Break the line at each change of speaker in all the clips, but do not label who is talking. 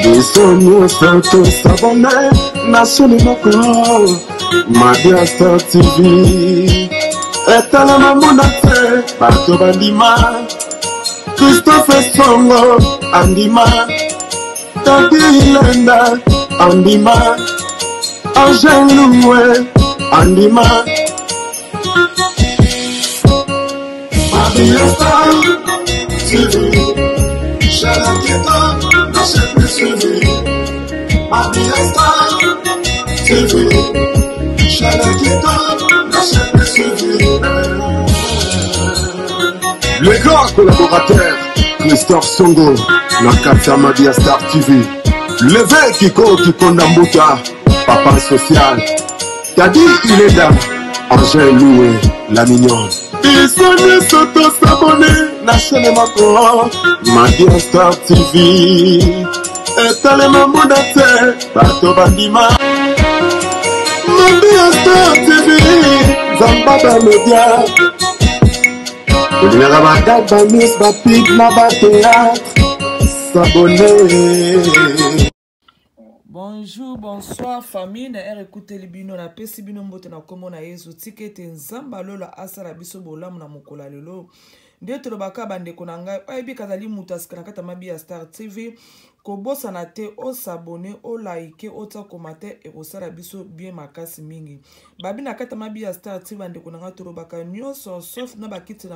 Bisogno stato sabone nascere moko Madia Star TV etala mamunate bato bandima Christophe Songo andima Tati Lenda andima Angel Loué andima Madia Star TV Shalaketa nascere suivi Madia Star TV Shalaketa nascere suivi. Le grand collaborateur Christophe Songo Nakata Madia Star TV Levé Kiko Kikondambuta Papa social Tadi Ileda Angel Loué la mignonne Bisoni Soto s'abonner Nachene Mako Madia Star TV Etale Mamudate Bato Bandima Madia Star TV Zambada Media
Bonjour, bonsoir famille na écoutez libino na pesi bino mbote na komo na Yesu tikete nzamba lola asala biso bolamu na mokola lelo nde tolobaka bandeko na ngai oyebi kazali mutu asika na kati ya Madia Star TV kobosana te osabone olaike ota komate ekosala biso bien makasi mingi babi na kati ya Madia Star TV bandeko na ngai tolobaka nyonso sauf na bakiti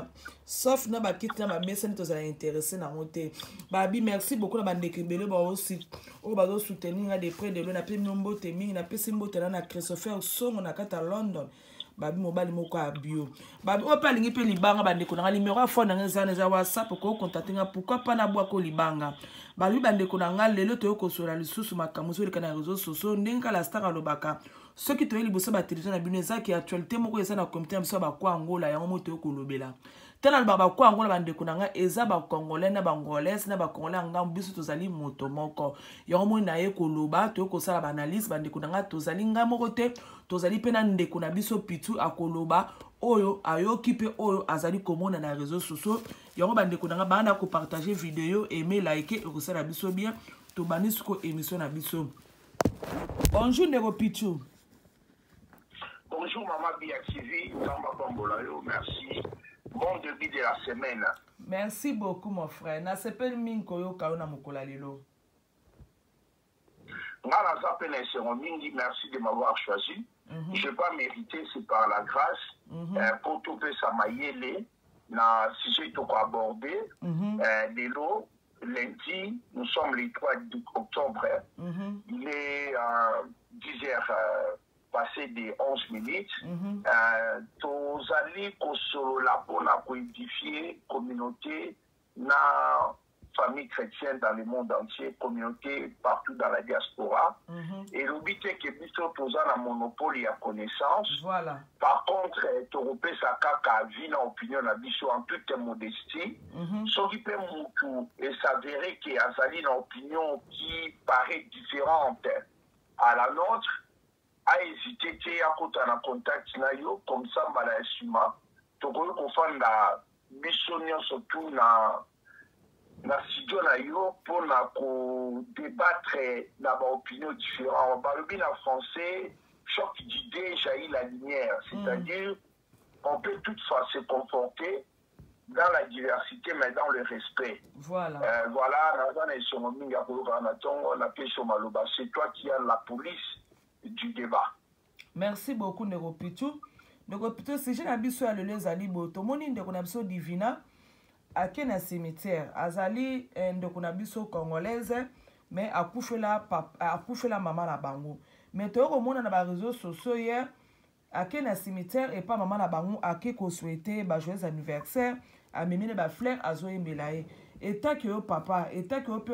na bamesa nde tozala intéressé na ngote babi merci beaucoup na bandeko ebele baosi oyo bazo soutenir nga de près de loin na pe mbote mingi na pesi mbote na Christopher Songo na kati ya London babi mobali moko ya bio babi opa lingi pe libanga bandeko na numéro ya phone na za WhatsApp ko contacter nga pourquoi pas na bwa ko libanga babi bandeko na nga lelo to kosola lisusu makamuso le kana réseaux sociaux ndenga la star alobaka ceux qui to yeli bosa ba télévision na bino za ki actualité moko eza na comité biso ba kwa Angola yango moto ko lobela tena ba kwa Angola bandeko na nga eza ba congolais na ba angolais na ba congolais nga biso tozali moto moko yango mo na ye ko loba to ko sala ba analyse bandeko na nga tozali nga moko te tozali pena ndeko na biso pitu akoloba oyo ayoki pe oyo azali komona na réseaux sociaux yango bandeko na nga banda ko partager vidéo aimer liker et kosala biso bien to banisuko émission na biso. Bonjour ndeko pitu.
Bonjour Maman Bia TV, Tamba Bambolayo, merci. Bon début de la semaine.
Merci beaucoup mon frère. Na sepel minko yo kaona mokola lelo.
Merci de m'avoir choisi. Je n'ai pas mérité, c'est par la grâce. Pour tout ça maïele, na sujet tout abordé. L'élo, lundi, nous sommes le 3 octobre. Il est 10h passé de 11 minutes. Tous allés la pour édifier communauté na famille chrétienne dans le monde entier, communauté partout dans la diaspora. Et le but est que nous tous un monopole et à connaissance.
Voilà.
Par contre, Toropé Sakaka vit l'opinion à Bissot en toute modestie. Ce qui peut et s'avérer qu'il y a une opinion qui paraît différente à la nôtre, a hésité à côté en contact comme ça, Malaïsima. Toropé confond la Bissot surtout na studio na yo pour débattre dans ma opinion différente. On parle bien en français, choc d'idées jaillit la lumière. C'est-à-dire, on peut toutefois se comporter dans la diversité, mais dans le respect.
Voilà.
C'est toi qui as la police du débat.
Merci beaucoup, Neropitu. Neropitu, si j'ai l'habitude à le les alibo, tout le monde est un divina. Ake na cimetière azali ndeko na biso congolaise mais akufela mama na bango mais to komona na ba réseaux sociaux hier ake na cimetière et pas mama na bango ake ko souhaiter ba joyeux anniversaire a memine ba fleur azoye melaye eta que yo papa eta que yo pe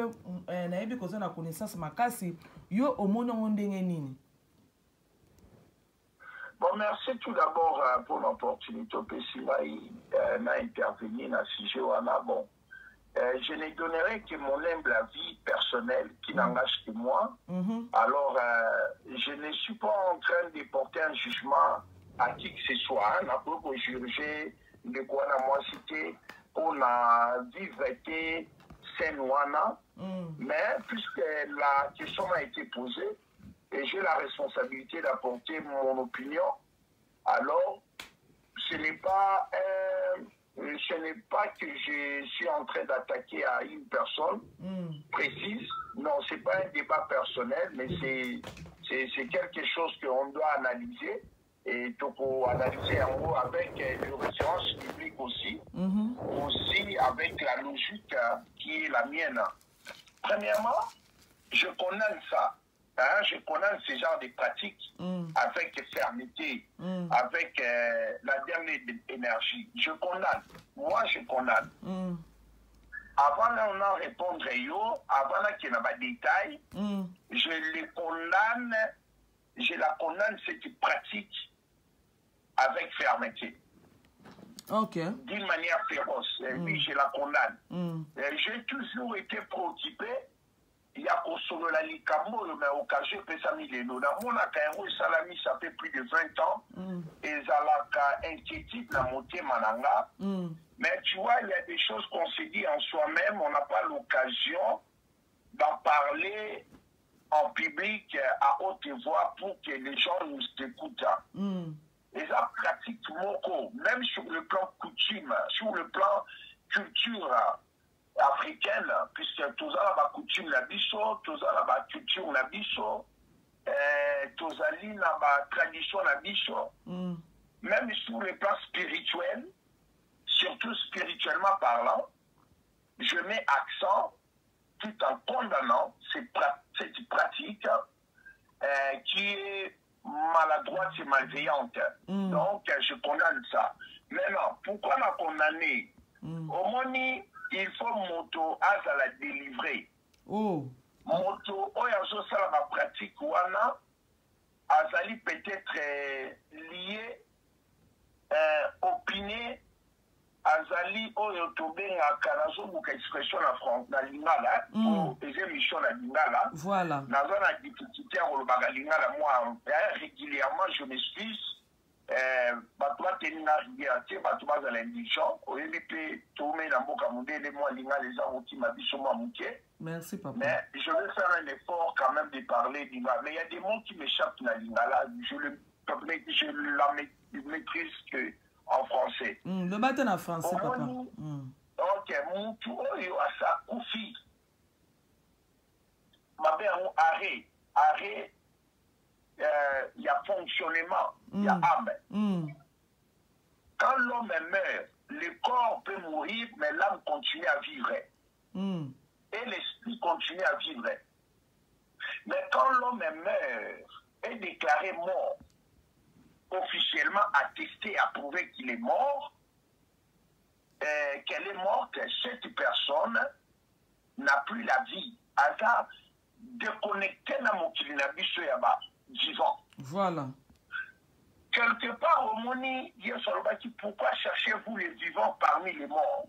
na yebi koza na connaissance makasi yo omona ndenge nini.
Bon, merci tout d'abord pour l'opportunité d'intervenir dans ce sujet. Bon, je ne donnerai que mon humble avis personnel qui n'engage que moi. Alors, je ne suis pas en train de porter un jugement à qui que ce soit. On a pour juger de quoi moi cité on a vivre Senwana, mais puisque la question a été posée et j'ai la responsabilité d'apporter mon opinion, alors ce n'est pas que je suis en train d'attaquer à une personne précise. Non, c'est pas un débat personnel, mais c'est quelque chose qu'on doit analyser. Et donc, analyser en haut avec les références bibliques aussi, aussi avec la logique qui est la mienne. Premièrement, je condamne ça. Hein, je condamne ce genre de pratiques avec fermeté, avec la dernière énergie. Je condamne. Moi, je condamne. Avant d'en répondre, avant qu'il n'y ait pas de détails, je les condamne, je la condamne cette pratique avec fermeté. D'une manière féroce. Oui, je la condamne. J'ai toujours été préoccupé. Il y a solo la likambo, mais au cas où je ça mis dans mon akairo salami ça fait plus de 20 ans et zalaka inquiétude na moté mananga. Mais tu vois, il y a des choses qu'on se dit en soi-même, on n'a pas l'occasion d'en parler en public à haute voix pour que les gens nous écoutent. Et ça pratique moko, même sur le plan coutume, sur le plan culture africaine, puisque tous la coutume la biso, tous la culture la biso, tous la tradition la biso, même sur le plan spirituel, surtout spirituellement parlant, je mets accent tout en condamnant cette pratique qui est maladroite et malveillante. Donc, je condamne ça. Maintenant, pourquoi la condamner? Au moins, il faut moto à la délivrer. Moto, oyazo ça la pratique wana, azali peut-être lié, opiné, azali oyo tobenga kanazo buka expression la France na lingala pour les émissions na lingala.
Voilà.
Dans la difficulté à le lingala, moi régulièrement je m'excuse. Batwa tenina rivière, batwa za l'indiction, oyebi tomé na mboka mondele moi lingala les gens qui m'a biso moi muké.
Merci papa.
Mais je vais faire un effort quand même de parler lingala. Mais il y a des mots qui m'échappent na lingala, je la maîtrise que en français.
Le matin en français, papa.
Ok, mon tour, il y a ça, oufi. Ma mère, arrêt, il y a fonctionnement, il y a âme. Quand l'homme meurt, le corps peut mourir, mais l'âme continue à vivre. Et l'esprit continue à vivre. Mais quand l'homme meurt, est déclaré mort, officiellement attesté, approuvé qu'il est mort, qu'elle est morte, cette personne n'a plus la vie. Elle déconnecté dans mon vivant.
Voilà.
Quelque part, au Moni, pourquoi cherchez-vous les vivants parmi les morts?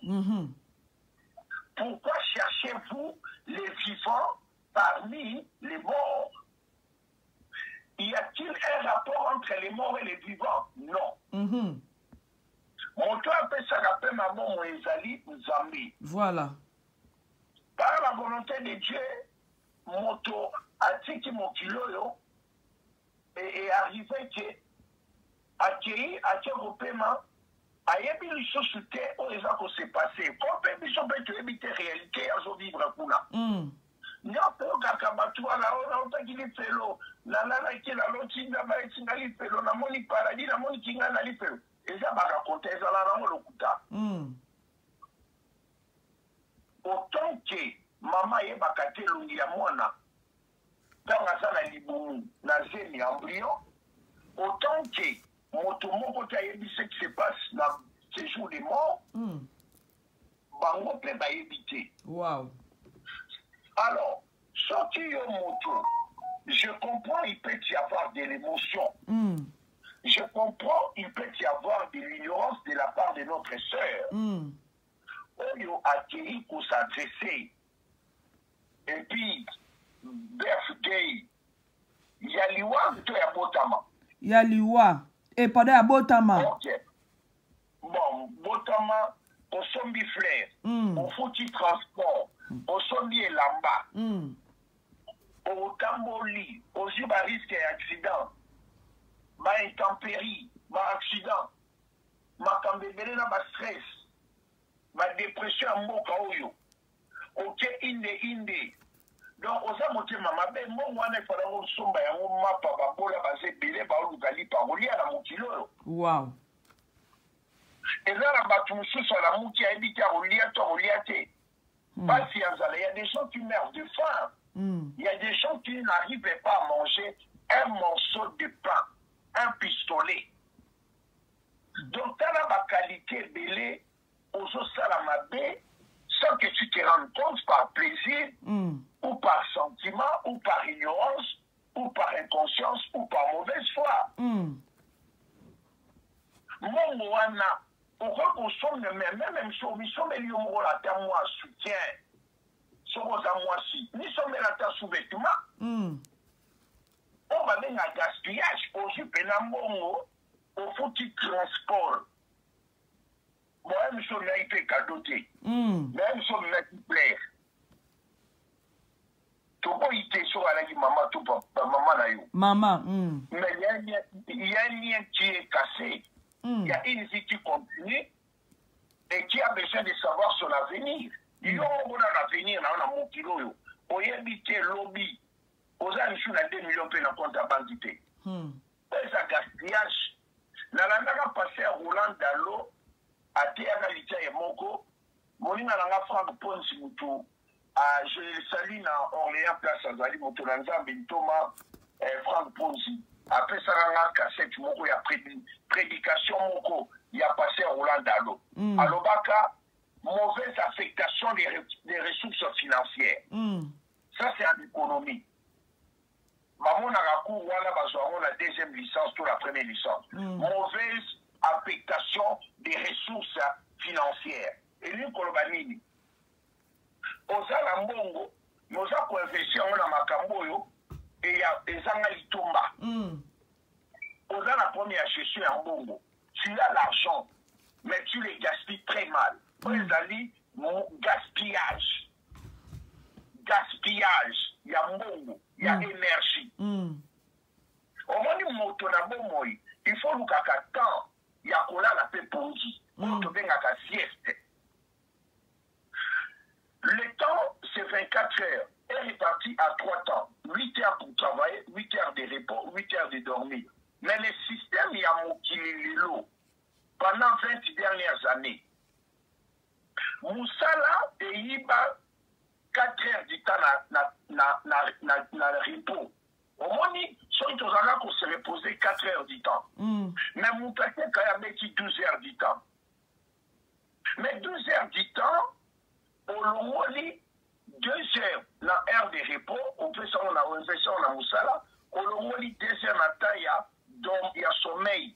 Pourquoi cherchez-vous les vivants parmi les morts? Y a-t-il un rapport entre les morts et les vivants? Non. Mon toit appelle ça rappelle ma mort, mon Ezali, Nzambi.
Voilà.
Par la volonté de Dieu, mon toit a tiré mon kilo et arrivé que accueilli à quel paiement a yebi les choses où les gens s'est passé. Comme ils sont peut éviter réalité à zo vivre kuna. Nyapo kakabatua la ona utakili pelo la nana kila lotinda ba etingali pelo na moni paradis na moni kinga na lipelo eza baka konteza la na lokuta. Autant que maman ye bakate lungi ya mwana tanga sana libumu na zemi embryon, autant que moto moko ta yebi ce qui se passe dans ces jours des morts, bango pe ba éviter.
Wow.
Alors, sortir au moto, je comprends, il peut y avoir de l'émotion. Je comprends, il peut y avoir de l'ignorance de la part de notre sœur. On a accueilli pour s'adresser. Et puis, birthday, il y a l'Iwa, il y a Botama.
Il y a l'Iwa. Et pendant à Botama.
Ok. bon, botama, au sombi flair, au fouti transport, au sombi elamba, au tamboli, au juba risque et accident, ma intempérie, ma accident, ma kambebele na ba stress, ma dépression en moka oyo, ok inde. Donc, aux amotés, maman, ben, moi, on est pas dans le sombre, on m'a pas babola, basé, belé, baou, gali, paroli, à la moutilo.
Wow.
Et là, la batoussou, sur la mouti, a dit, à Oliate. Pas si il y a des gens qui meurent de faim. Il y a des gens qui n'arrivaient pas à manger un morceau de pain, un pistolet. Donc, tu as la qualité belé, aux autres salamabé, sans que tu te rendes compte par plaisir, ou par sentiment, ou par ignorance, ou par inconscience, ou par mauvaise foi. Mon moana, pourquoi qu'on somme même si on somme les hommes la terre moi soutien, sommes à moi si, ni sommes la terre sous-vêtement, on va bien à gaspillage, au jupenambo, au foutu transport. Moi, je suis là, il fait cadoter. Même si on met plaire. Tout le monde était sur la maman, tout maman là.
Maman.
Mais il y a un lien qui est cassé. Il y a une vie qui continue et qui a besoin de savoir son avenir. Il y a un avenir dans mon kilo. Au YBT lobby, aux amis, sur la 2 millions de compte à bandité. C'est un gaspillage. Dans la passé à Roland Dalo, à Théâtre et Moko, Molina Langa Franck Ponsi Moutou, je salue dans Orléans, place à Zali Moutolanza, Bintoma, Franck Ponsi. Après ça, Langa Cassette Moko, il y a prédication Moko, il y a passé à Roland Dalo. À l'Obaka, mauvaise affectation des ressources financières. Ça, c'est en économie. Maman Narakou, voilà, la deuxième licence, tout la première licence. Mauvaise affectation des ressources financières. Et lui, Kolobanini, Oza Mbongo, nous avons investi en Makamboyo et il y a des Angalitomba. Oza la première chaussure en Mbongo. Tu as l'argent, mais tu les gaspilles très mal. Prezali, mon gaspillage. Gaspillage. Il y a Mbongo, il y a énergie. Au moins, il faut nous qu'à temps. Il y a cola la paix pour nous. Sieste. Le temps, c'est 24 heures. Elle est partie à 3 temps. 8 heures pour travailler, 8 heures de repos, 8 heures de dormir. Mais le système, il y a mon kililo. Pendant 20 dernières années, Moussala et Iba, 4 heures du temps na repos. Au moins, soit ils ont se reposer 4 heures du temps. Mais mon père, quand il y a 12 heures du temps. Mais 12 heures du temps, au long de 2 heures, la heure de repos, on fait ça, on a Moussala, au long de 2 heures, il y a sommeil.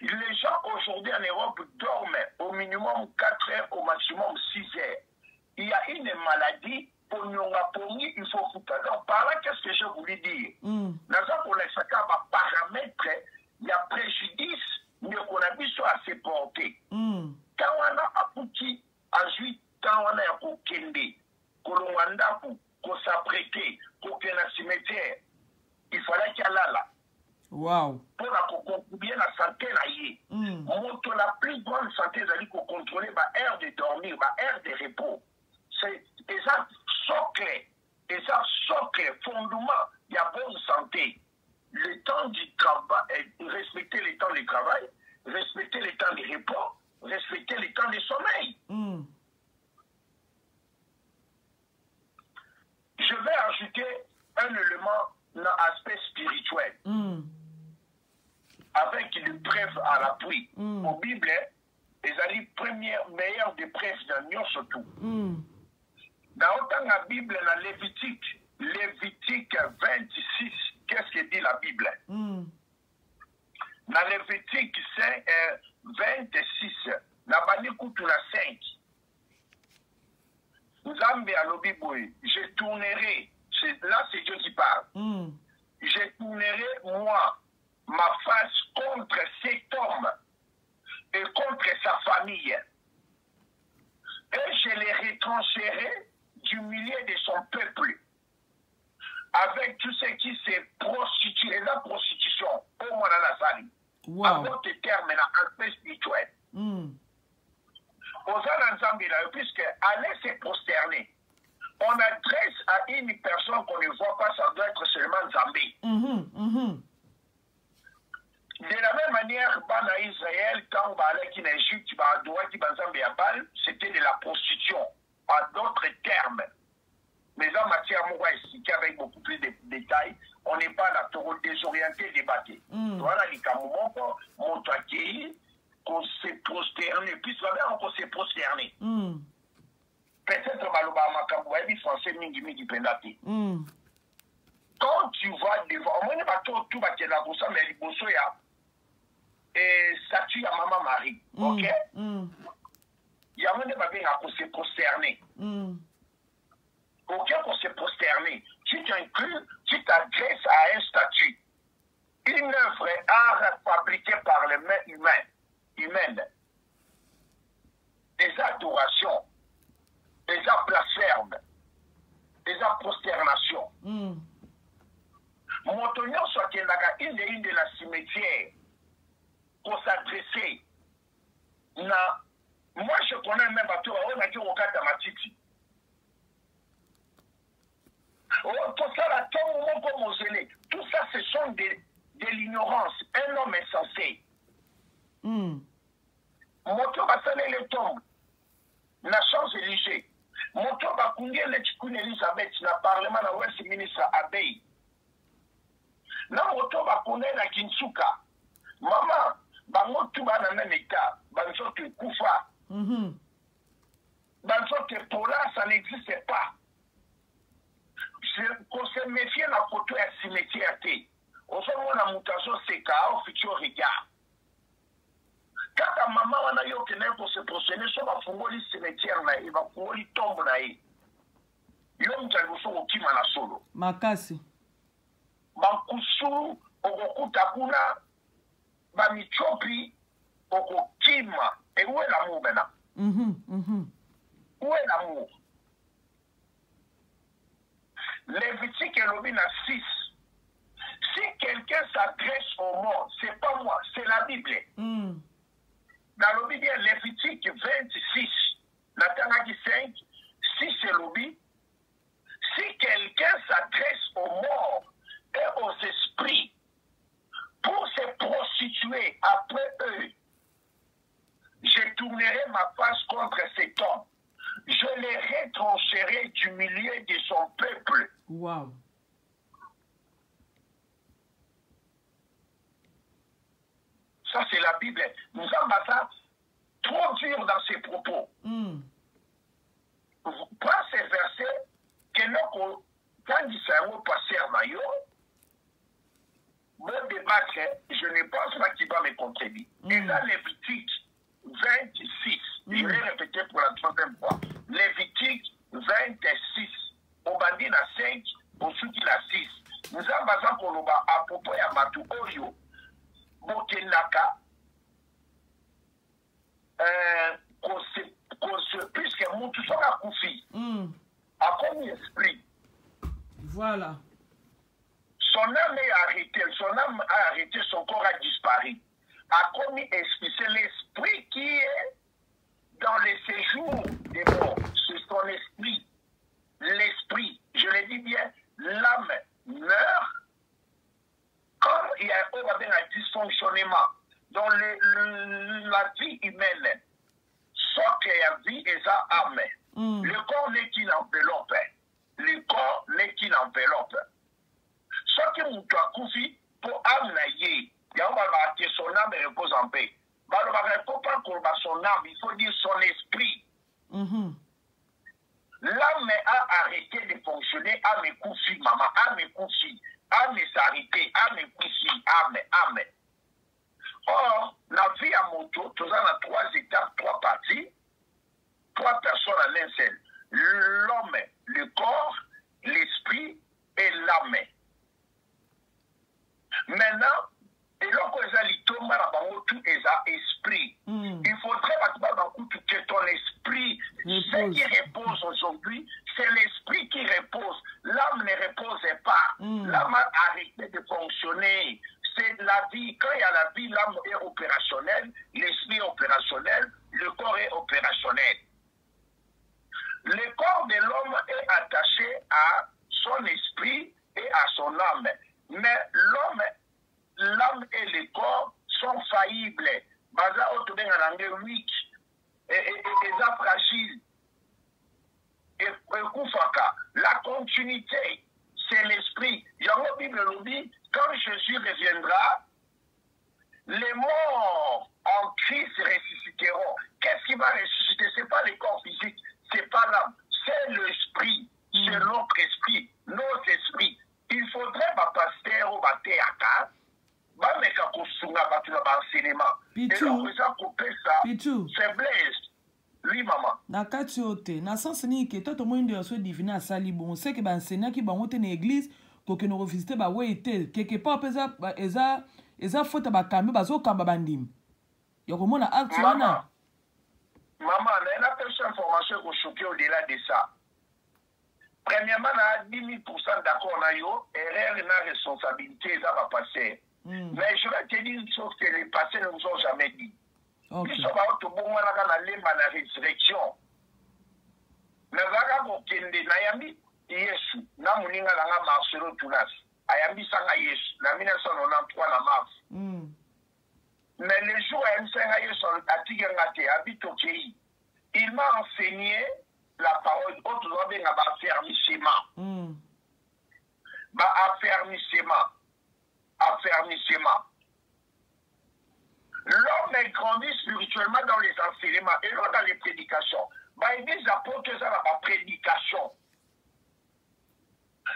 Les gens aujourd'hui en Europe dorment au minimum 4 heures, au maximum 6 heures. Il y a une maladie, pour nous il faut foutre. Donc, par là, qu'est-ce que je voulais dire? Pour les paramètres, il y a préjudice, mais qu'on a vu soit assez porté. Quand on a apputi, ensuite, quand on a un kende, qu'on s'apprêtait, qu'on ait un cimetière, il fallait qu'il y ait là.
Wow.
Pour contribuer à la santé, la plus grande santé, c'est pour contrôler ma aire de dormir, ma aire de repos. C'est ça socle, et ça socle, fondement, il y a bonne santé. Le temps du travail, respecter le temps du travail, respecter le temps de repos, respecter le temps de sommeil. Je vais ajouter un élément dans l'aspect spirituel. Avec une preuve à l'appui. Au Bible, les alliés meilleures des preuves dans nous surtout. Dans autant la Bible, dans Lévitique 26, qu'est-ce que dit la Bible? Dans Lévitique 26, dans Banikout la 5, Nzambe à l'Obiboui, je tournerai, là c'est Dieu qui parle, je tournerai moi ma face contre cet homme et contre sa famille. Et je l'ai retransféré du milieu de son peuple, avec tout ce qui se prostitue, et la prostitution, au moins dans la salle. À votre terme, en aspect spirituel. Puisque aller se prosterner, on adresse à une personne qu'on ne voit pas, ça doit être seulement Zambé. De la même manière, dans Israël, quand on allait en Égypte, c'était de la prostitution, à d'autres termes. Mais en matière, on va expliquer avec beaucoup plus de détails. On n'est pas là, trop désorienté, débatté. Voilà les cas, mon accueilli, qu'on s'est prosterné, puis on s'est prosterné. Peut-être Maloba Makambouabi, français, Mingi Pendati. Quand tu vas devant, on ne va pas tout battre la bourse, mais les bourses, et statue à Maman Marie. Ok? Il y a un monde qui s'est prosterné. Ok, qu'on s'est prosterné. Tu t'inclus, tu t'adresses à un statut. Une œuvre art fabriquée par les mains humaines. Des adorations, des blasphèmes, des prosternations. Montonnion soit qu'il y a une de la cimetière pour s'adresser. Moi, je connais même à toi, on a dit au Katamatiti. Tout ça, là, tout ça, ce sont de l'ignorance. Un homme insensé. Moto basane le tombe. La chance Élysée. Moto bakunge le Tchikoun Elisabeth, na parlement na West Ministre Abbey. Na moto bakunge na Kinsuka. Maman, bango tuba na même état. Banzo te koufa. Banzo te pola, ça n'existe pas. Qu'on se méfie de la photo à cimetière. On se voit la mutation CKA au futur regard. Quand ta maman a eu aucun pour se procéder, ça va fouiller le cimetière, il va fouiller le tombe. Il va fouiller le timana solo.
Makasi.
Bankusu, Okokutakuna, Bamichopi, Okokima. Et où est l'amour maintenant? Où est l'amour? Lévitique et Lobina 6. Si quelqu'un s'adresse aux morts, c'est pas moi, c'est la Bible. Dans le Bible, Lévitique 26, la Tanaki 5, si c'est l'Obi, si quelqu'un s'adresse aux morts et aux esprits pour se prostituer après eux, je tournerai ma face contre cet homme. Je les retrancherai du milieu de son peuple.
Wow.
Ça, c'est la Bible. Nous sommes trop durs dans ses propos. Prends ces versets que nous, quand il s'est repassé à Mayo, mon débattre, je ne pense pas qu'il va me contredire. Et là, Lévitique 26, je vais répéter pour la troisième fois. Lévitique 26, au bandit na 5, au soutien na 6. Nous avons besoin qu'on nous à propos de Matu Oyo, Bokenaka, puisque nous tous sommes à Koufi, à comme esprit.
Voilà.
Son âme est arrêtée, son corps a disparu. A commis esprit, c'est l'esprit qui est dans le séjour des morts. C'est son esprit. L'esprit, je le dis bien, l'âme meurt quand il y a un dysfonctionnement dans la vie humaine. Sauf qu'il y a vie et ça âme. Le corps n'est qu'une enveloppe. Le corps n'est qu'une enveloppe. Ce qui nous a confié pour âme, il y a que son âme repose en paix. Il ne faut pas qu'on son âme, il faut dire son esprit. L'âme a arrêté de fonctionner, âme coufi, maman, âme coufi, âme s'arrêter, âme coufi, âme. Or, la vie à moto, tout ça dans 3 étapes, 3 parties, 3 personnes en un seul. L'homme, le corps, l'esprit et l'âme. Maintenant, et là, quand ils ont tout, ils ont esprit. aujourd'hui, c'est l'esprit qui repose. L'âme ne reposait pas. L'âme a arrêté de fonctionner. C'est la vie. Quand il y a la vie, l'âme est opérationnelle, l'esprit est opérationnel, le corps est opérationnel. Le corps de l'homme est attaché à son esprit et à son âme. Mais l'âme et le corps sont faillibles. Baza otobenga nange weak et fragile. Et kufaka. La continuité, c'est l'esprit. Yango Bible nous dit, quand Jésus reviendra, les morts en Christ ressusciteront. Qu'est-ce qui va ressusciter? Ce n'est pas le corps physique, ce n'est pas l'âme, c'est l'esprit, c'est notre esprit, nos esprits. Il faudrait ma pasteur ou ma théâtre, ma meka kosunga batula ba enseignement. Et donc ça couper ça, c'est blessé. Oui maman.
Na kati ote, na sens ni ke toto mo ndio so divina sali bon, c'est que ba enseignant ki ba ngote na église ko ke no visiter ba wete, quelque part pesa eza faute ba kambe bazo kamba bandim. Yoko mona acte wana.
Maman, il y a une information qui choquée au-delà de ça. Premièrement, on a 10 000% d'accord, on a eu erreur et responsabilité, ça va passer. Mais je vais te dire une chose que les passés ne nous ont jamais dit. Ils sont au bon moment dans la résurrection. Mais voilà, Nayami, Yesu, Namuninga Langa Marcelo Tunas, Ayambi Sanga Yesu, la 1993 la mars. Mais le jour où il m'a enseigné la parole, autrement dit, affermissement. Affermissement. L'homme est grandi spirituellement dans les enseignements et non dans les prédications. Il dit apôtres ça la prédication.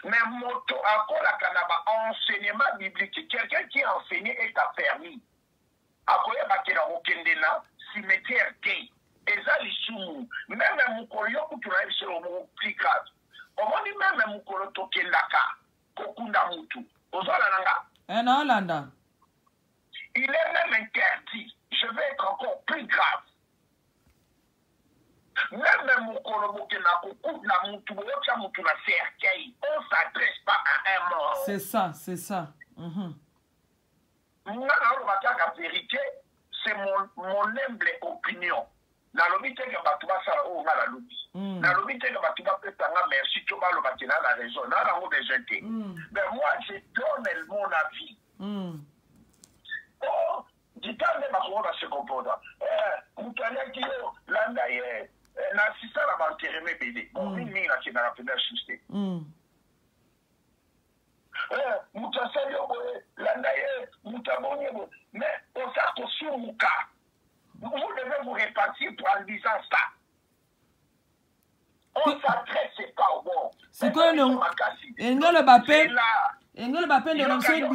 Mais moto encore la canaba enseignement biblique. Quelqu'un qui a enseigné est affermi. Akoya bakela okendela cimetière gay. Eza lisumu. Même mukolo yokutula biso mo plus grave. Omoni même mukolo tokendaka kokunda mutu. Ozala nanga.
Na Hollanda.
Il est même interdit. Je vais être encore plus grave. Même mukolo bokena kokunda mutu, bocha mutu na cercueil. On s'adresse pas à un mort.
C'est ça, c'est ça.
La vérité, c'est mon humble opinion. Dans le but que Batouba Sara ou la lobby. Dans le but que Batouba peut t'en merci, tu vas le bâtir la raison. Dans la roue des jetés. Mais moi, je donne mon avis. Oh, dis-toi même à quoi on va se comporter. Moutania Kilo, Landaye, Nassisa la bantere me bébé. Bon, mini la qui n'a pas pu assister. Mais on s'attend sur mon cas. Vous devez vous répartir en disant ça. On ne s'adresse pas au bon.
C'est quoi le nom? Engole Bappé. Engole Bappé de l'ancien.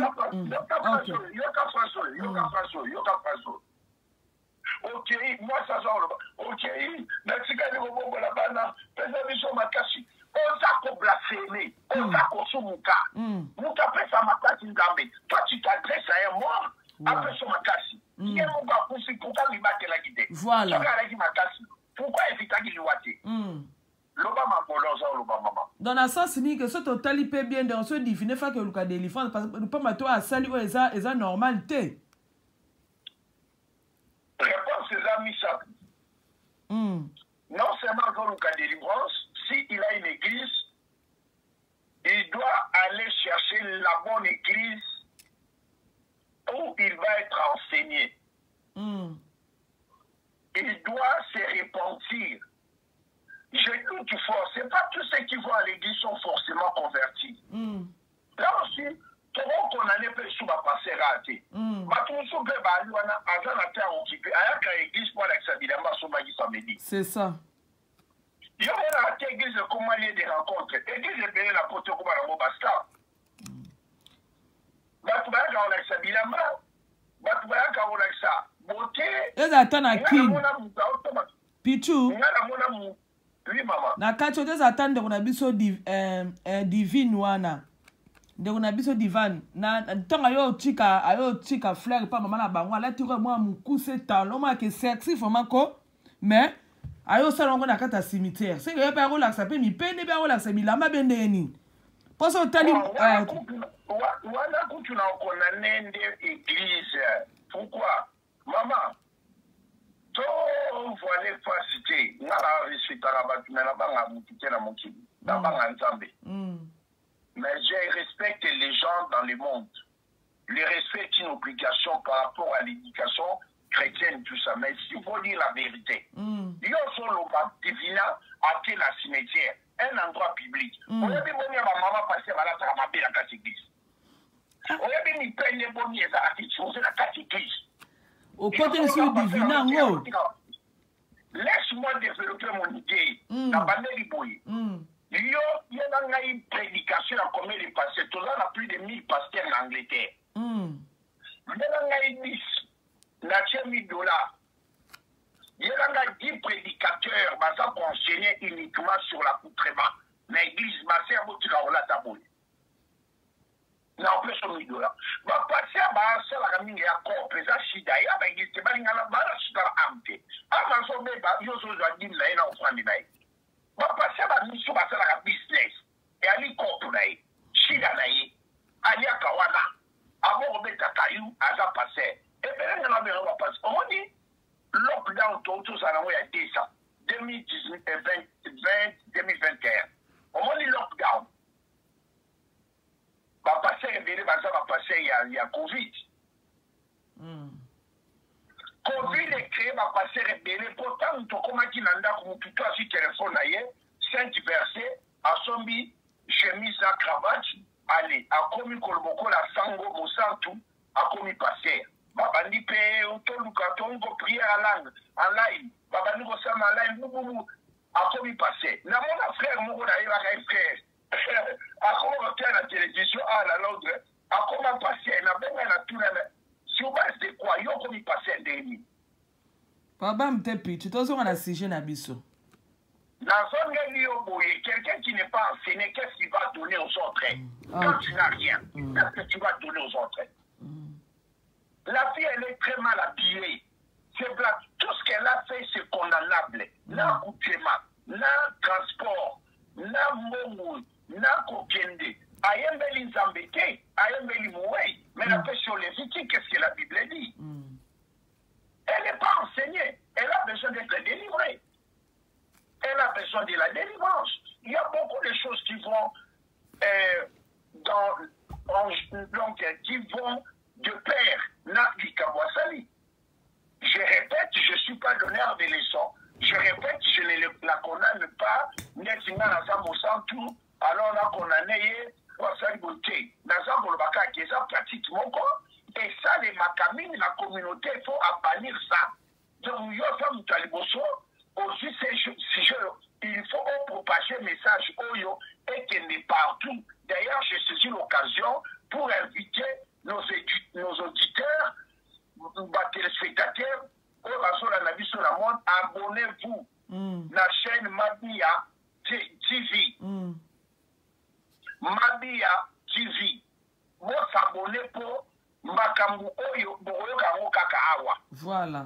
Ok, moi ça sort. Ok, merci qu'à vous bon la banane. Préservation Makasi. On s'accorde blasphémé. On s'accorde sur mon cas. Mouka après ça m'a cassé une gambe. Toi tu t'adresses à un mort. Après ça m'a cassé. Il y a mon gars pour se compter lui battre la guidée.
Voilà.
Pourquoi éviter qu'il lui
dans la sens ni que ce total peut bien dans ce diviner fait que le cas d'éléphant parce que nous pas toi à salut eza normalité.
Réponse ses amis ça. Non seulement dans le cas de délivrance, s'il a une église, il doit aller chercher la bonne église où il va être enseigné. Il doit se repentir. Je dis qu'il faut, c'est pas tous ceux qui vont à l'église sont forcément convertis. Là aussi, tout le monde qu'on a n'est pas sous ma passée ratée.
C'est ça.
Il y a une église comme lieu de rencontre. L'église est bien la porte comme la Mobasta.
Pichu. Na kati ote zatande kuna biso divine wana. De kuna biso divine. Na tonga yo tika fleur pa mama na bango. Ala tiko mwa mukuse talon ma ke sexy fomako. Mais ayo salongo na kata cimetière c'est que pa relax pe mi pende ba relax bilamba bendeni poso tali
wana kutu na okona nende église pourquoi maman to voile facilité ngala respectera batu na banga mutite na mokili na banga nzambe mais je respecte les gens dans le monde. Le respect est une obligation par rapport à l'éducation chrétienne, tout ça. Mais s'il faut dire la vérité, il y a sur le bas divina à la cimetière, un endroit public. On a dit bon, maman passer à la tramabé la catégorie. On a dit ni peine de bon, il a dit chose la catégorie.
Au côté sur divina,
laisse-moi développer mon idée. La bande du boy. Il y a une prédication à combien de pasteurs. Tout ça, on a plus de 1000 pasteurs en Angleterre. Il y a une 10, la $1000. Il y a 10 prédicateurs qui ont enseigné uniquement sur l'accoutrement. L'église, ma sœur, vous tirez la taboule. Non, plus de $1000. Ma pasteur, ma sœur, la gamine, il y a encore, mais ça, si d'ailleurs, il y a des gens qui ont amté. Avant ça, il y a des gens qui ont offert. Papa saba mission basala ka business et ali koto na ye shida na ye ali akawana abo obeta kayu aza passé et ben na ba va passer on dit lockdown tout ça na ya desa 2019 2021 on dit lockdown ba passer bele baza ba passer ya covid Covid est créé par passer rebelle. Pourtant, nous avons dit que tout à fait téléphone, 5 versets, à sombi, chemise à cravate, allez, à commis kolboko la sango, mosantu, à commis passer. Babandi pe, autoluka, tongo, prière à langue, en live, babandi kosam en live, boubou, à commis passer. N'a mon frère, mon frère, à comment faire la télévision, à la l'autre, à comment passer, n'a pas la tout la sur base de quoi yo komi passer ndeni
papa mtepi tu tozo na sujet na biso
dans son yo boye quelqu'un qui n'est pas enseigné qu'est-ce qu'il va donner aux autres quand tu n'as rien qu'est-ce que tu vas donner aux autres la fille elle est très mal habillée c'est plat tout ce qu'elle a fait c'est condamnable na accoutrement na transport na momu na kokende ayembeli nzambete ayembeli moué mais la paix sur les outils qu'est-ce que la Bible dit elle n'est pas enseignée elle a besoin d'être délivrée elle a besoin de la délivrance il y a beaucoup de choses qui vont qui vont de pair na Kabwasali. Je répète, je ne suis pas donneur de leçons. Je répète, je ne la condamne pas. Alors on a condamné Wasali Beauté. Et ça, les macamines, la communauté, il faut bannir ça. Donc, il faut propager le message Oyo et qu'il est partout. D'ailleurs, j'ai saisi l'occasion pour inviter nos auditeurs, téléspectateurs, abonnez-vous à la chaîne Mabia TV. Mabia TV. Vous s'abonnez pour Makambu Oyo,
voilà.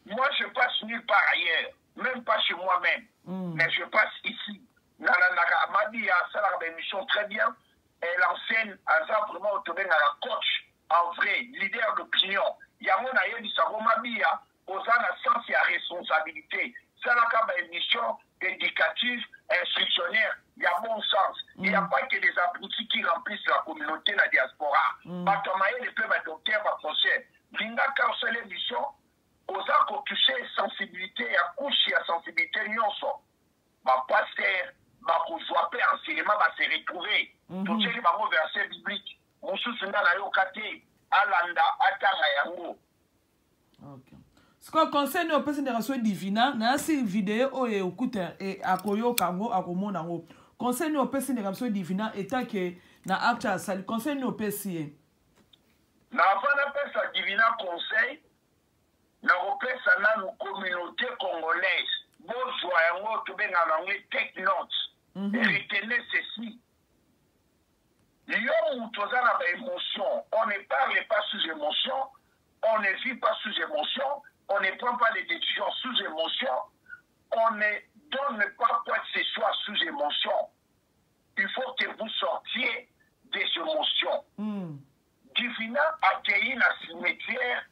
Moi, je passe nulle part ailleurs, même pas chez moi-même, mais je passe ici. Mabia, ça a une émission très bien. Elle enseigne à ça vraiment à la coach, en vrai, leader d'opinion. Il y a mon aïe du Saro Mabia, aux sens et à responsabilité. Ça a une émission éducative, instructionnaire. Il y a bon sens. Il n'y a pas que des abrutis qui remplissent la communauté, la diaspora. Batamaye, les peuples adopter ma procès. Linda Karsele émission, aux arts qu'on touche sensibilité, à couche et à sensibilité, nyonso. Ma pasteur, ma cousouapé, enseignement va se retrouver. Tout ce qui va au verset biblique. Mon sous-sunda na yokate, alanda, atanga yango.
Ok. Ce qu'on concerne au person de reçoit divina, na si vidéo o e okuta e akoyo kango akomona ngo. Concerne au person de reçoit divina état que na acta sali concerne au PC.
Na vana pesa divina conseil na opesa na nos communauté congolaise. Bonjour yango to benga na ngwe take notes. Retenez ceci. L'homme où émotion, on ne parle pas sous émotion, on ne vit pas sous émotion, on ne prend pas les décisions sous émotion, on ne donne pas quoi que ce soit sous émotion. Il faut que vous sortiez des émotions. Divina accueilli la cimetière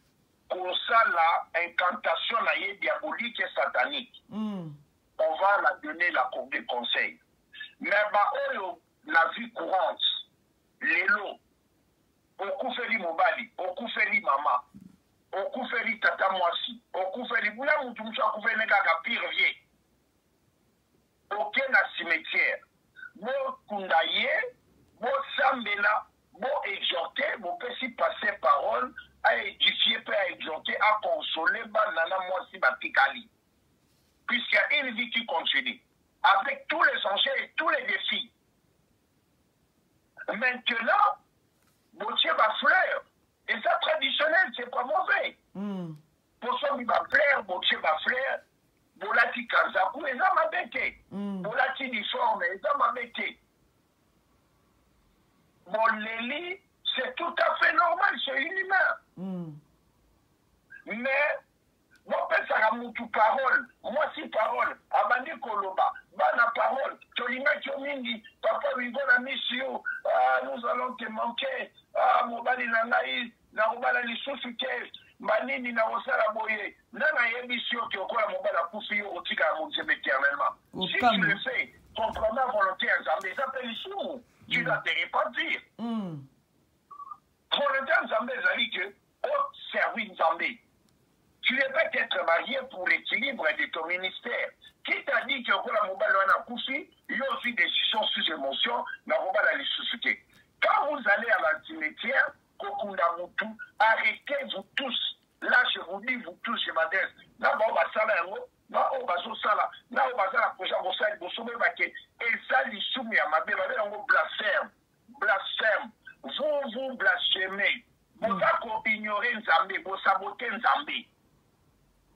pour ça la incantation diabolique et satanique. On va la donner l'accorder conseil. Mais la vie courante, les lots, okufeli mobali, okufeli mama, okufeli tata mwasi, okufeli bula mutu mtu akufeli kaka pire vie. Aucun cimetière. Bo kundaye, bo sambela, bo exhorter, bo pesi passer parole, à édifier, à exhorter, à consoler, banana mwasi batikali. Puisqu'il y a une vie qui continue, avec tous les enjeux et tous les défis. Maintenant, Botier va fleur. Et ça, traditionnel, c'est pas mauvais. Pour ça, il va fleur, Botier va fleur, Bolati Kanzaku, et ça m'a bêté. Bolati difforme, et ça m'a bêté. Boleli, c'est tout à fait normal, c'est inhumain. Mais, moi, ça a moutou parole, moi, si parole, Abandi Koloba, Bana parole, Tolima Tchomindi, Papa Rigona Missio, nous allons te manquer, Mobali Nanaï, Narubala Lissosuke, Manini Naosala Boye, Nana Yebisio, qui au quoi Mobala Koufio, Otika Mouzem éternellement. Si tu le fais, ton programme volontaire, Zambé, ça s'appelle Issou, tu dois te repentir. Volontaire Zambé, Zali, que, au service Zambé. Tu ne peux qu'être marié pour l'équilibre de ton ministère. Qui t'a dit que la mobile a couché, il y a aussi des décisions sous émotion, mais on va les susciter. Quand vous allez à la cimetière, arrêtez vous tous. Là, je vous dis, vous tous, je m'adresse. Là, on va s'aller un mot. Là, on va s'aller. Là, on va s'aller à prochaine recette. Vous soumez baquet. Et ça, les soumis à ma belle, on blasphème. Blasphème. Vous blasphémez. Vous ignorez Nzambé, vous sabotez Nzambé.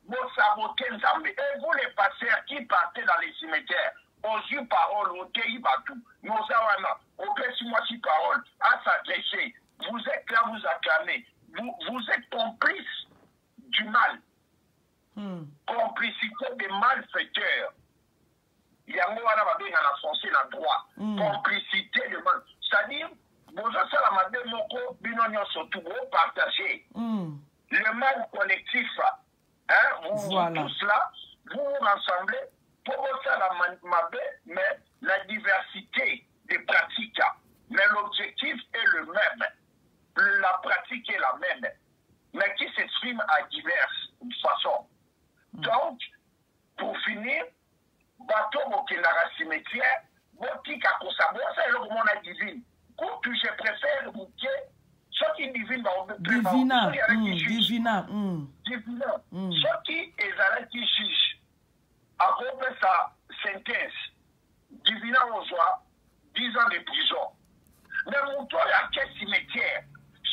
Vous sabotez Nzambé. Et vous, les pasteurs qui partez dans les cimetières, aux yeux paroles, au pays batou, nos awana, au moi si parole, à s'adresser. Vous êtes là, vous acclamez. Vous êtes complices du mal. Complicité des malfaiteurs. Il y a un mot en français, la droit. Complicité de mal. C'est-à-dire, vous avez partagé le mal collectif. Hein, vous tous là, vous vous rassemblez pour ça la mabé, mais la diversité des pratiques. Mais l'objectif est le même. La pratique est la même, mais qui s'exprime à diverses façons. Donc, pour finir, bateau Bokinara cimetière, Botika Kosabo, c'est le moment divine. Quand je préfère bouquet, ce qui divine va
Divina.
Ce qui est à la qui juge, à cause de sa sentence, divina on soit 10 ans de prison. Mais mon toit à quel cimetière?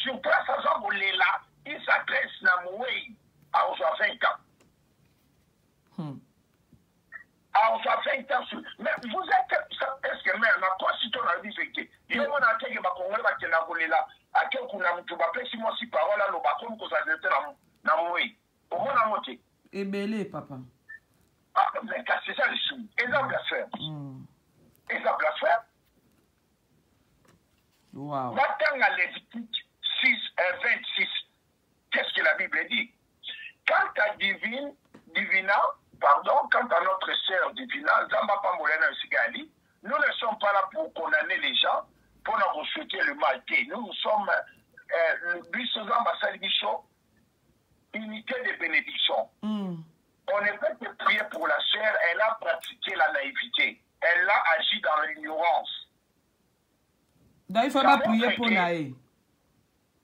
Sur place, à Jean là, il s'adresse à Moué à 20 ans. À 20 ans, mais vous êtes, est-ce que même, la constitution a dit que il y a un attaque qui va convaincre que la volée là, à quel coup n'a pas pu si moi si parole là, le bâton que ça était dans Moué. Au moins, la moitié.
Et belé, papa.
Ah, mais c'est ça le sou. Et ça blasphème. Et ça blasphème.
Wow.
Maintenant, à Lévitique 26, qu'est-ce que la Bible dit? Quant à quant à notre sœur Divina, Zamba Pambolena Sigali, nous ne sommes pas là pour condamner les gens, pour leur souhaiter le mal. Nous sommes le but Zamba Salibicho, unité de bénédiction. On ne peut que prier pour la sœur, elle a pratiqué la naïveté, elle a agi dans l'ignorance.
Donc il ne faut pas prier pour Naï.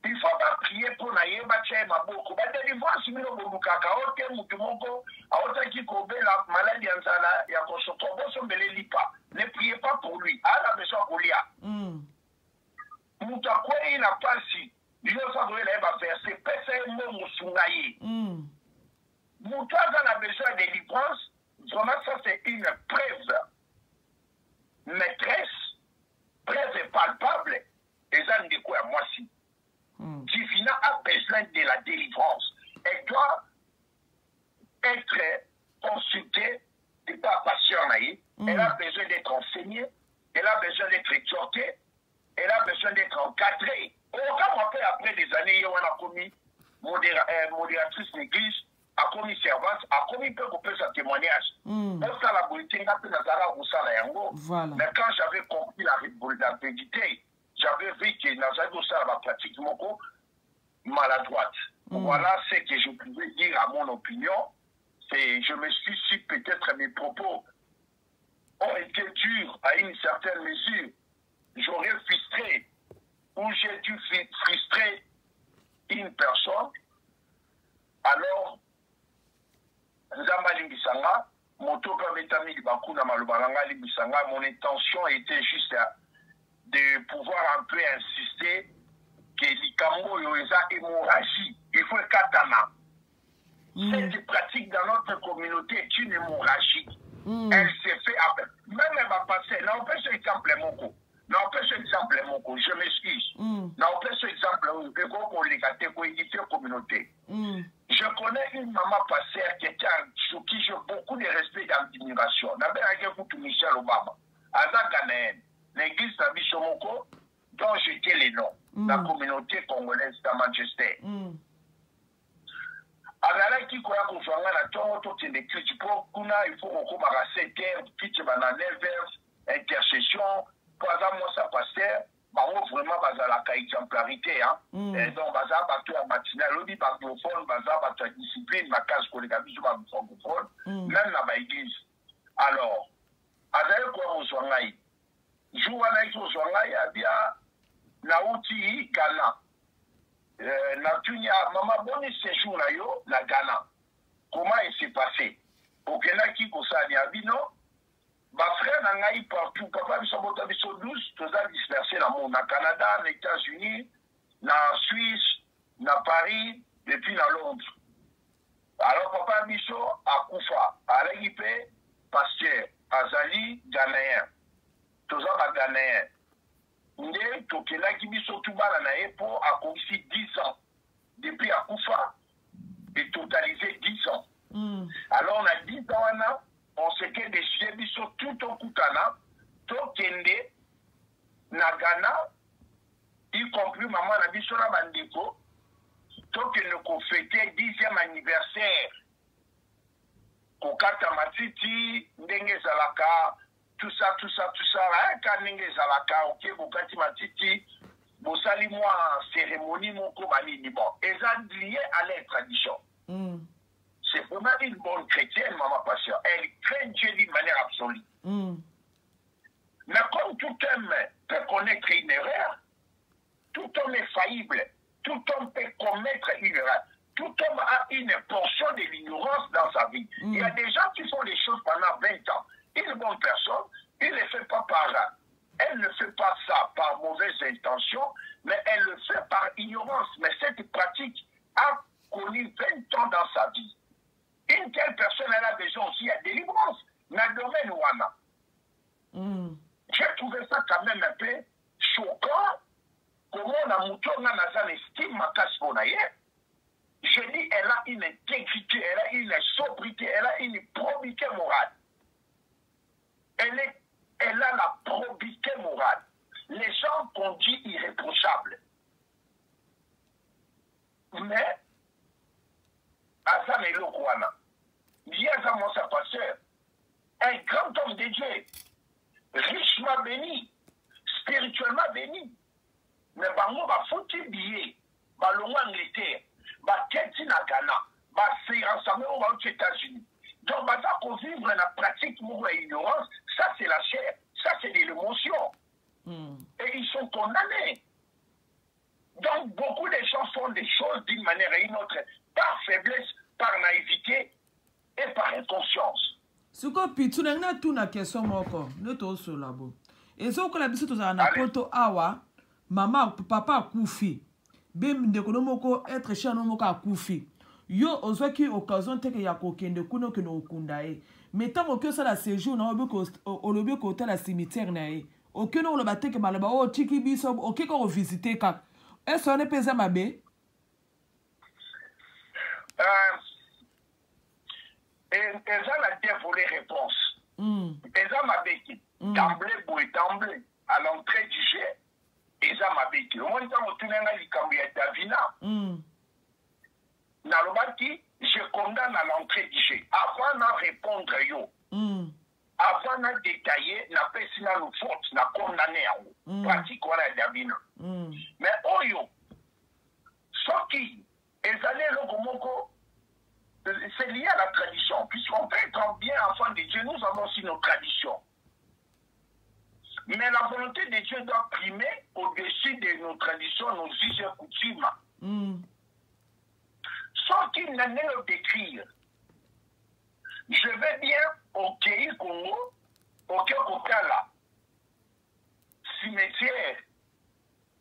Il ne faut pas prier pour Naïe, ma beaucoup. Mais délivrance, si nous avons la maladie en Zala, il y a qu'on se tombe, ne priez pas pour lui. À la maison, Goulia. Moutakwe, il n'a pas si. Il va faire. C'est PCM Moussoungaye. Moutaka a besoin de délivrance. Vraiment, ça, c'est une preuve maîtresse, preuve palpable. Et ça, ne dit quoi, moi, si. Divina a besoin de la délivrance. Elle doit être consultée d'être enseignée, elle a besoin d'être exhortée, elle a besoin d'être encadrée. Quand on fait après des années, on a commis modératrice d'église, a commis servante, a commis peu sa témoignage. Pour ça, la politique n'a pas de mais quand j'avais compris la vérité, j'avais vu que Nazaré ça va pratiquement maladroite. Voilà ce que je pouvais dire à mon opinion. Je me suis dit peut-être mes propos ont été durs à une certaine mesure. J'aurais frustré ou j'ai dû frustrer une personne. Alors, mon intention était juste de pouvoir un peu insister que l'ikambo yoza hémorragie. Il faut katana. Cette pratique dans notre communauté est une hémorragie. Elle s'est fait après. Même elle va passer. N'empêche exemple mon je m'excuse. N'empêche exemple communauté. Je connais une maman passère sur qui j'ai beaucoup de respect et d'admiration. D'abord, Michel Obama. Aza Ghanéenne. L'église Nabishomoko, dont j'étais les noms. La communauté congolaise de Manchester. Alors, qui croit qu'on soit là, il faut qu'on commence à 7 heures, puis tu vas dans 9 heures, intercession, pour avoir moi ça pasteur, vraiment la exemplarité. Et donc, baza à matinale, l'autre baglophone, baza à discipline, ma case collègue, francophone, même dans l'église. Alors, avec quoi on soit là, jour à la on soit là, il y a bien, Naouti, Ghana. Natunya, maman, bon séjour là, yo, la Ghana. Comment il s'est passé? Au Kenya, qui ko sa ni abino, ma frère n'a eu partout. Papa, ils sont montés à 12, tous a dispersé dans le monde. Na Canada, les États-Unis, na Suisse, na Paris, depuis dans Londres. Alors, papa, Bisso, à Koufa, à l'Égypte, pasteur, Azali, Ghanéen. Tous a Ghanéen. Ndé, Tokela, qui Bisso, tout bas, na Epo, a conquis 10 ans. Depuis à Koufa, et totalisé 10 ans. Alors, on a 10 ans, on s'est décidé Bisso, tout au Koutana, Tokende, na Ghana, y compris maman, na Bisso, na Bandeko, Tokende, qu'on fêtait 10e anniversaire. Kokata Matiti, Ndenge Zalaka, tout ça, quand Ndenge Zalaka, ok, Kokati Matiti, Bosali moi cérémonie, mon comani, bon, et ça lié à les traditions. C'est vraiment une bonne chrétienne, maman passion. Elle craint Dieu d'une manière absolue. Mais comme tout homme peut connaître une erreur, tout homme est faillible, tout homme peut commettre une erreur. Tout homme a une portion de l'ignorance dans sa vie. Il y a des gens qui font les choses pendant 20 ans. Une bonne personne, il ne le fait pas par là. Elle ne fait pas ça par mauvaise intention, mais elle le fait par ignorance. Mais cette pratique a connu 20 ans dans sa vie. Une telle personne, elle a besoin aussi de délivrance. Dans le domaine Wana. J'ai trouvé ça quand même un peu choquant. Comment on a monté dans estime ma casse pour d'ailleurs. Je dis, elle a une intégrité, elle a une sobriété, elle a une probité morale. Elle a la probité morale. Les gens qu'on dit irréprochables. Mais, Azam et Lokwana, Yazam sa pasteur, un grand homme de Dieu, richement béni, spirituellement béni. Mais bango ba fouti billet, ba longo Angleterre, ba keti na Ghana, ba se rassemble aux États-Unis. Donc, bah, ça, qu'on vivre la pratique de l'ignorance, ça, c'est la chair, ça, c'est de l'émotion. Et ils sont condamnés. Donc, beaucoup de gens font des choses d'une manière ou une autre, par faiblesse, par naïveté et par inconscience.
Ce que tu n'as tout na question moko, ne t'os sur la boue. Et ce que la bisou tous na poto awa, maman, papa koufi, bim de konomoko être chez nomoko a koufi. Yo ozwaki occasion teke ya kokende kuno ke no kundae mais tant que ça la séjour na olobi ko hôtel la cimetière na e okeno lo bateke maloba o chiki biso okeko ko visiter ka est-ce on est pesa mabe
et ça la dévolé réponse ça mabe qui d'emblée, à l'entrée du jeu, et ça m'a bêté. Au moins, quand on tourne à l'Ikambi Davina, Nalobaki, je condamne à l'entrée du jeu. Avant de répondre, avant de détailler, na pesina le faute, na condamné à pratique à Davina. Mais Oyo, ce qui est allé le Moko, c'est lié à la tradition. Puisqu'on peut être bien enfant de Dieu, nous avons aussi nos traditions. Mais la volonté de Dieu doit primer au-dessus de nos traditions, nos us et coutumes. Sans qu'il n'en ait le décrire, je vais bien au Kéi Congo, au Kéokokala, cimetière,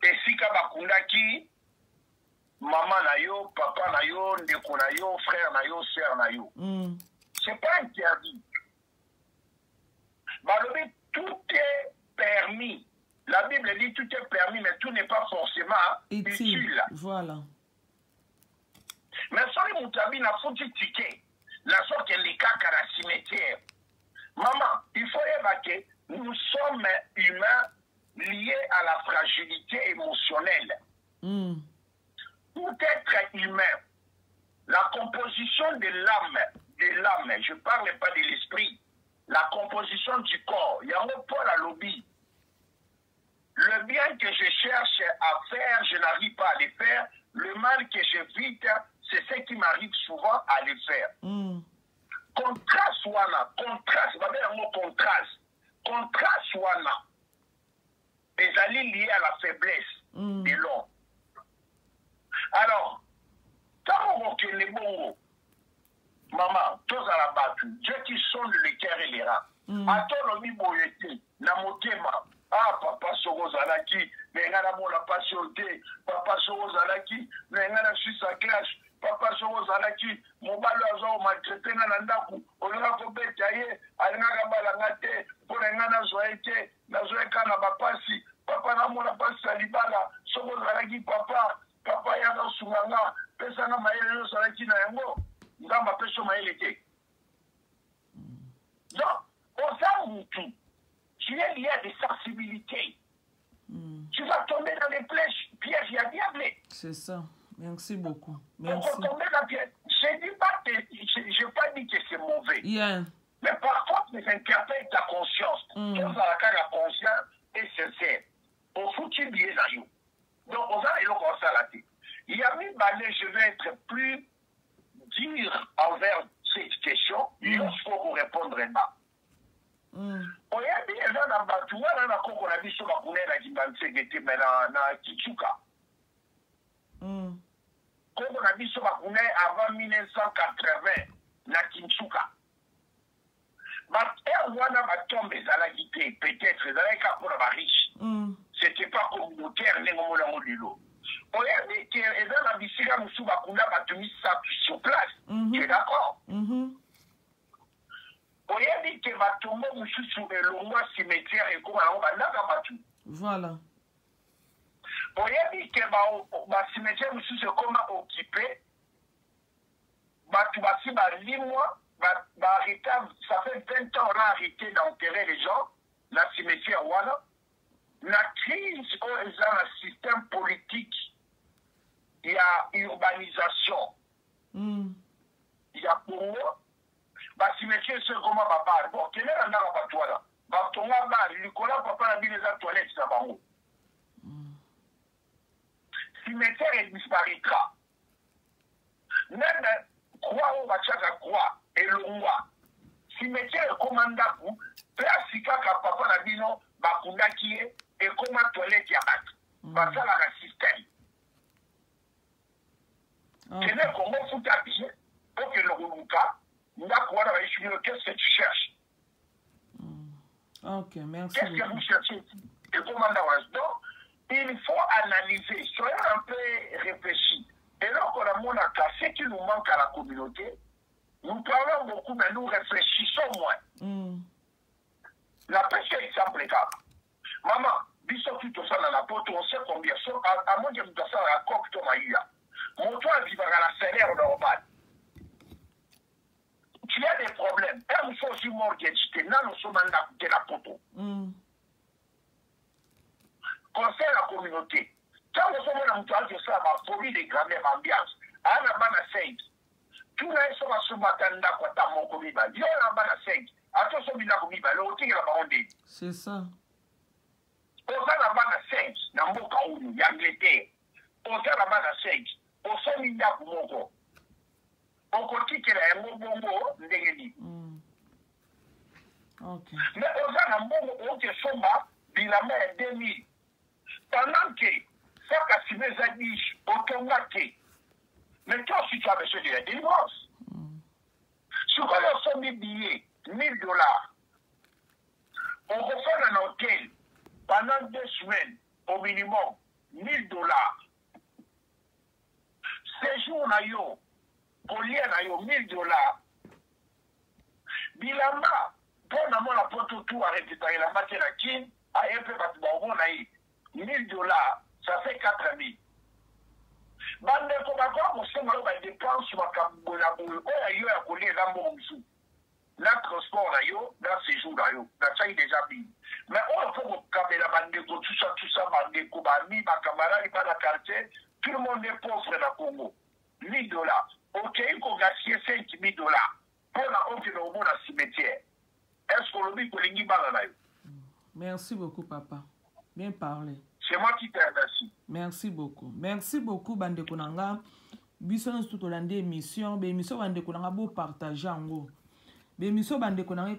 et Sika Bakundaki, maman na yo, papa na yo, ndeko na yo, frère na yo, sœur na yo. C'est pas interdit. Balobi, tout est permis. La Bible dit tout est permis, mais tout n'est pas forcément utile.
Voilà.
Mais sans les moutabi, n'a foutu ticket. La sorte que les caca à la cimetière. Maman, il faut évacuer. Nous sommes humains liés à la fragilité émotionnelle. Tout être humain, la composition de l'âme, je ne parle pas de l'esprit, la composition du corps, il y a un Paul à lobby. Le bien que je cherche à faire, je n'arrive pas à le faire. Le mal que j'évite, c'est ce qui m'arrive souvent à le faire. Contraste wana, contraste, contraste wana, les alliés liés à la faiblesse de l'homme. Alors, quand on reconnaît les bons, maman, tous à la battue, Dieu qui sonde le cœur et les reins. À toi, l'homme boyeti, na motema, ah, papa Soro Zalaki, mais n'a pas la patienté, papa Soro Zalaki, mais n'a pas su sa classe, papa Soro Zalaki, mon balazo maltraité na nandaku, on a fait bêtailler, à l'angabala pour les gars zoété, na zoéka na bapasi, papa n'a pas la passe salibala, Soro Zalaki, papa yaka sunganga, pesa na maele yo Zalaki na yango, ngamba peso maele te. Donc, on s'en tout. Tu es lié à des sensibilités. Tu vas tomber dans les pièges, il y a diable.
C'est ça. Merci beaucoup. Merci.
On va tomber dans les pièges. Je n'ai pas dit que c'est mauvais.
Yeah.
Mais parfois, tu interprètes ta conscience. Tu as la conscience est sincère. Au foutu bien à nous. Donc, on va aller comme ça la tête. Il y a mis balai, je vais être plus dur envers cette question. Il faut vous répondre là. Oyebi eza na batu wana na koko na biso bakunela kimbansegete me na Kichuka. Koko na biso bakune avant 1980 na Kichuka. Wana batombe ezalaki te, peut-être ezalaki kaka mpona bariche. C'était pas communautaire ndenge omona ngo lelo. Oyebi ke eza na bisika mosusu bakunda bato misato sur place. Tu es d'accord? Oyebi ke batombo mosusu elongwa cimetière ekoma yango bandaka bato.
Voilà.
Oyebi ke bacimetière mosusu ekoma occupé bato basi balimwa baarrêté, ça fait 20 ans on a arrêté d'enterrer les gens na cimetière wana na crise oyo eza na système politique ya urbanisation ya Congo. Bacimetière c'est comment papa bon quel est ndaka bato wana batonga bari likola papa na bino eza toilette na bango. Cimetière disparaîtra. Même croix oyo batiaka croix elongwa cimetière ekoma ndaku place kaka papa na bino bakundaki ye ekoma toilette ya bato basalaka système. Kene Congo futa bien okende koluka ndaku wana baishimino. Qu'est-ce que tu cherches?
Ok, merci.
Qu'est-ce que vous cherchez? Ekoma ndaku. Donc il faut analyser, soyez un peu réfléchis. Et là qu'on a mon cas, ce qui nous manque à la communauté, nous parlons beaucoup, mais nous réfléchissons moins. La pêche exemple est là. Maman, biso tout ça dans la porte, on sait combien sont, à moins que nous fassons la coque de Maïa. Mon toit vivra à la salaire normal. s'il y a des problèmes, un faut aussi morgue, c'était là, nous sommes en train de la photo. Conseil à la communauté. Quand nous sommes en train de faire ma folie de grammaire ambiance, à la bana 5, tout le monde sont à ce matin là, quand t'as mon comiba, il y a la bana 5, attention, il y a la comiba, le haut, il y a la baronde.
C'est ça.
On a la bana 5, dans mon cas où il y a Angleterre. On a la bana 5, on s'en mis là pour mon corps. On continue à un bonbon, ndengeli.
Ok.
Mais on a un bonbon, on te somba, bilama 2000. Pendant que, ça qu'a si mes amis, automatique. Mais toi, si tu as besoin de la délivrance, si on a 100 000 billets, $1000, on refait un hôtel pendant 2 semaines, au minimum, $1000. Séjour na yo, collier na yo, $1000. Bilamba, pour n'avoir la porte autour à récupérer la matière à Kin, à un peu de naï, $1000, ça fait 4 000. Bande comme à quoi, on sait que les dépenses sur la boule, il y a collé la monzou. La transport na yo, dans séjour na yo, dans ça il est déjà mis. Mais on peut regarder la bande, tout ça, bande, Kobani, ma camarade, pas la quartier, tout le monde est pauvre dans le Congo. $1000. Ok, il faut gagner $5 000 pour la honte de au cimetière. Est-ce qu'on le dit pour les Guibanes?
Merci beaucoup, papa. Bien parlé.
C'est moi qui te remercie.
Merci beaucoup. Merci beaucoup, Bande Konanga. Bisson tout au long de l'émission. L'émission Bande Konanga, beau partager en gros. L'émission Bande Konanga, et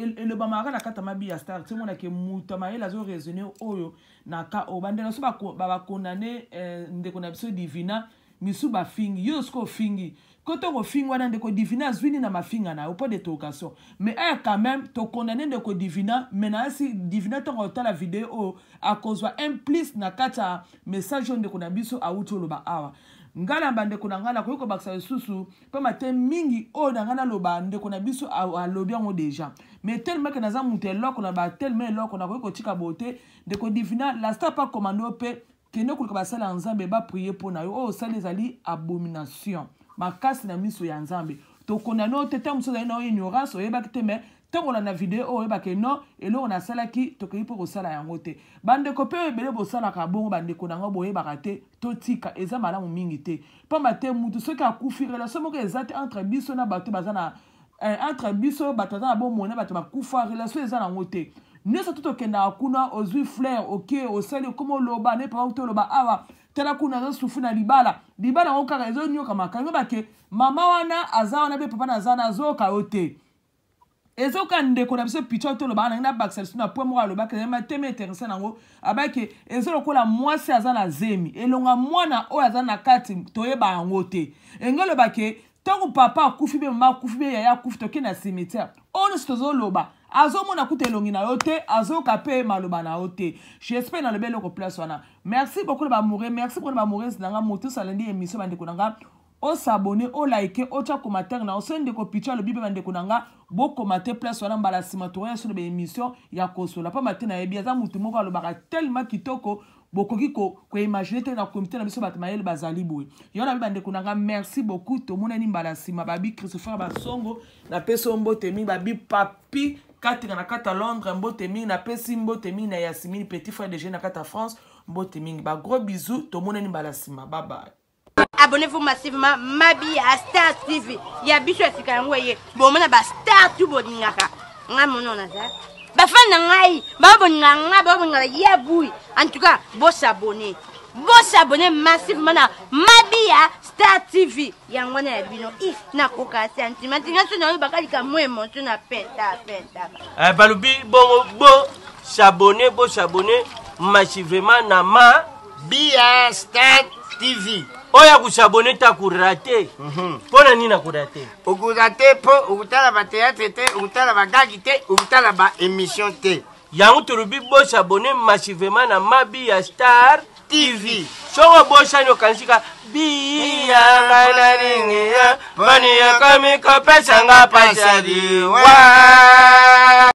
le Bamara, la Katamabi à Star, c'est mon qui moutama et la zone raisonnée au Naka, au Bande, la Baba condamné, de connexion divina, Misuba Fingi, Yosko Fingi. Quand on finit wana ndeko divina zwini na mafinga na upo de tocation mais quand même to condamné ndeko divina maintenant si divina to ngota la vidéo à cause wa implice na kata message ndeko na biso a utolo ba awa ngala bande ko ngala ko ko baksa susu pe matin mingi o na ngana loba ndeko na biso a lobi ngo déjà mais tellement que naza muteloko na ba tellement loko na ko tika bote ndeko divina la star pas commando pe kene ko ba sala nzambe ba prier pour na yo o sala ezali abomination makasi na miso ya nzambe to konano tete muso za na ignorance oyeba kiteme tango na video oyeba ke no elo na sala ki to ko pour sala yango te bande ko pe ebele bo sala ka bongo bande ko nango boyeba kate to tika eza malamu mingi te pamba te mutu soki akufi relation moko ezate entre biso na bato bazana entre biso bato bazana bo mona bato bakufa relation eza na ngote nesa tout kenda kuna ozui fleur ok osali komo loba ne pa to loba awa tela kuna zo sufuna libala ngoka ezo nyoka makango bake mama wana azawana be papa na zana zoka ote ezo kande ko na biso picho to loba na baksel suna po mo loba ke ma teme intéressant nango abake ezo lokola mwasi azana zemi elonga mwana o azana kati toyeba ngote engelo bake tango papa akufi be mama akufi be yaya akufi to kena cimetière ono stozo loba azo mona kutelongi na yote azo kapé maloba na yote j'espère dans le bel ko place wana merci beaucoup ba mourir merci pour ba mourir nanga moto salandi émission bande konanga o s'abonner o liker o cha commentaire na o sende ko picture le bible bande konanga bo commenter place wana mbala simatoria sur be émission ya kosola pa matina e biaza mutu moko alobaka tellement kitoko bokoki ko imaginer te na comité na biso batmayel bazali boy yona bande konanga merci beaucoup to mona ni mbala sima babi Christopher Basongo na peso mbote mi babi papi Katika na kata Londres, mbote mingi na pesi mbote mingi na Yasmine petit frère de jeune na kata France, mbote mingi. Ba gros bisous, to mona ni balasima. Bye bye.
Abonnez-vous massivement Mabi à Star TV. Ya biso esika yango ye. Bo mona ba Star tu bodingaka. Nga mono na za. Ba fan na ngai, ba bonanga, ba bonanga ya bui. En tout cas, bo s'abonner. Bo s'abonner massivement na Mabi à Star TV. Yango na bino na koka sentiment. Tinga so na bakali ka mo emotion na penta.
Balubi bo s'abonner massivement na Mabi à Star TV. Oya kusabone ta kurate. Pona nina kurate.
Okurate po ukutala ba théâtre te, ukutala ba gagi te, ukutala ba émission te.
Yangu turubi bo s'abonner massivement na Mabi à Star TV. Songo bo shanyo kansika biya nganaringi ya bani ya kami ko pesa nga pasadi wa